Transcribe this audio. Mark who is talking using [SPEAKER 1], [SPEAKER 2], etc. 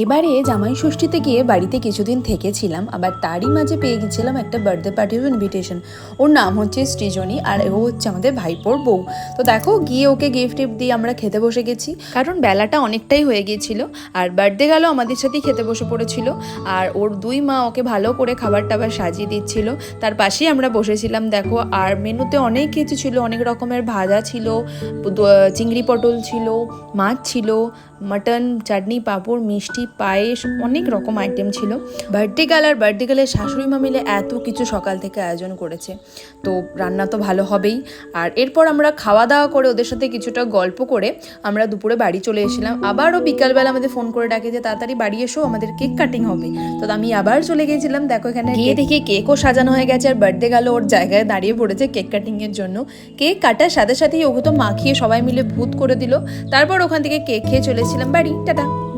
[SPEAKER 1] এবারে জামাই ষষ্ঠীতে গিয়ে বাড়িতে কিছুদিন থেকেছিলাম, আবার তারই মাঝে পেয়ে গেছিলাম একটা বার্থডে পার্টির ইনভিটেশন। ওর নাম হচ্ছে সৃজনী, আর ও হচ্ছে আমাদের ভাইপোর বউ। তো দেখো, গিয়ে ওকে গিফট টিফট দিয়ে আমরা খেতে বসে গেছি, কারণ বেলাটা অনেকটাই হয়ে গিয়েছিল। আর বার্থডে গেল আমাদের সাথেই খেতে বসে পড়েছিল, আর ওর দুই মা ওকে ভালো করে খাবার টাবার সাজিয়ে দিচ্ছিল, তার পাশেই আমরা বসেছিলাম। দেখো, আর মেনুতে অনেক কিছু ছিল, অনেক রকমের ভাজা ছিল, চিংড়ি পটল ছিল, মাছ ছিল, মাটন, চাটনি, পাঁপড়, মিষ্টি, পায়েস, অনেক রকম আইটেম ছিল। বার্থডে গালের শাশুড়ি মা মিলে এত কিছু সকাল থেকে আয়োজন করেছে, তো রান্না তো ভালো হবেই। আর এরপর আমরা খাওয়া দাওয়া করে ওদের সাথে কিছুটা গল্প করে আমরা দুপুরে বাড়ি চলে এসেছিলাম। আবারও বিকালবেলা আমাদের ফোন করে ডাকে যে তাড়াতাড়ি বাড়ি এসো, আমাদের কেক কাটিং হবে। তো আমি আবার চলে গিয়েছিলাম। দেখো, এখানে গিয়ে দেখি কেকও সাজানো হয়ে গেছে, আর বার্থডে গার্ল ওর জায়গায় দাঁড়িয়ে পড়েছে কেক কাটিংয়ের জন্য। কেক কাটার সাথে সাথেই ওকে তো মাখিয়ে সবাই মিলে ভূত করে দিল। তারপর ওখান থেকে কেক খেয়ে চলেছিলাম বাড়ি। টাটা।